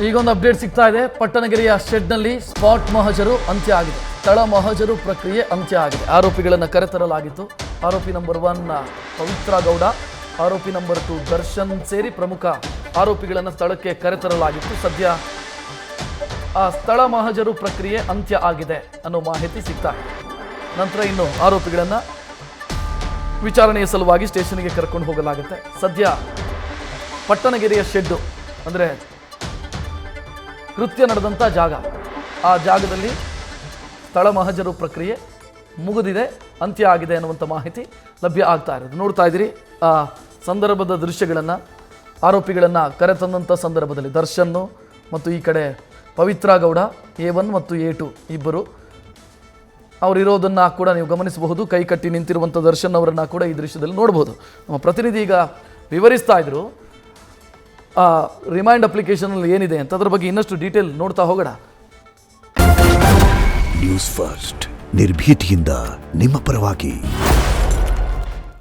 ಈಗೊಂದು ಅಪ್ಡೇಟ್ ಸಿಗ್ತಾ ಇದೆ. ಪಟ್ಟಣಗೆರೆಯ ಶೆಡ್ನಲ್ಲಿ ಸ್ಪಾಟ್ ಮಹಜರು ಅಂತ್ಯ ಆಗಿದೆ. ಸ್ಥಳ ಮಹಜರು ಪ್ರಕ್ರಿಯೆ ಅಂತ್ಯ ಆಗಿದೆ. ಆರೋಪಿಗಳನ್ನು ಕರೆತರಲಾಗಿತ್ತು. ಆರೋಪಿ ನಂಬರ್ 1 ಪವಿತ್ರ ಗೌಡ, ಆರೋಪಿ ನಂಬರ್ 2 ದರ್ಶನ್ ಸೇರಿ ಪ್ರಮುಖ ಆರೋಪಿಗಳನ್ನು ಸ್ಥಳಕ್ಕೆ ಕರೆತರಲಾಗಿತ್ತು. ಸದ್ಯ ಆ ಸ್ಥಳ ಮಹಜರು ಪ್ರಕ್ರಿಯೆ ಅಂತ್ಯ ಆಗಿದೆ ಅನ್ನೋ ಮಾಹಿತಿ ಸಿಗ್ತಾ ಇದೆ. ನಂತರ ಇನ್ನು ಆರೋಪಿಗಳನ್ನು ವಿಚಾರಣೆಯ ಸಲುವಾಗಿ ಸ್ಟೇಷನ್ಗೆ ಕರ್ಕೊಂಡು ಹೋಗಲಾಗುತ್ತೆ. ಸದ್ಯ ಪಟ್ಟಣಗೆರೆಯ ಶೆಡ್ಡು ಅಂದರೆ ಕೃತ್ಯ ನಡೆದಂಥ ಜಾಗ, ಆ ಜಾಗದಲ್ಲಿ ಸ್ಥಳ ಮಹಜರು ಪ್ರಕ್ರಿಯೆ ಮುಗಿದಿದೆ, ಅಂತ್ಯ ಆಗಿದೆ ಅನ್ನುವಂಥ ಮಾಹಿತಿ ಲಭ್ಯ ಆಗ್ತಾ ಇರೋದು. ನೋಡ್ತಾ ಇದ್ದೀರಿ ಆ ಸಂದರ್ಭದ ದೃಶ್ಯಗಳನ್ನು. ಆರೋಪಿಗಳನ್ನು ಕರೆತಂದಂಥ ಸಂದರ್ಭದಲ್ಲಿ ದರ್ಶನ್ನು ಮತ್ತು ಈ ಕಡೆ ಪವಿತ್ರ ಗೌಡ A1 ಮತ್ತು A2 ಇಬ್ಬರು ಅವರಿರೋದನ್ನು ಕೂಡ ನೀವು ಗಮನಿಸಬಹುದು. ಕೈ ಕಟ್ಟಿ ನಿಂತಿರುವಂಥ ದರ್ಶನ್ ಅವರನ್ನು ಕೂಡ ಈ ದೃಶ್ಯದಲ್ಲಿ ನೋಡ್ಬೋದು. ನಮ್ಮ ಪ್ರತಿನಿಧಿ ಈಗ ವಿವರಿಸ್ತಾ ಇದ್ರು ರಿಮೈಂಡ್ ಅಪ್ಲಿಕೇಶನಲ್ಲಿ ಏನಿದೆ ಅಂತ. ಅದರ ಬಗ್ಗೆ ಇನ್ನಷ್ಟು ಡೀಟೇಲ್ ನೋಡ್ತಾ ಹೋಗೋಣ. ನ್ಯೂಸ್ ಫಸ್ಟ್ ನಿರ್ಭೀತಿಯಿಂದ ನಿಮ್ಮ ಪರವಾಗಿ.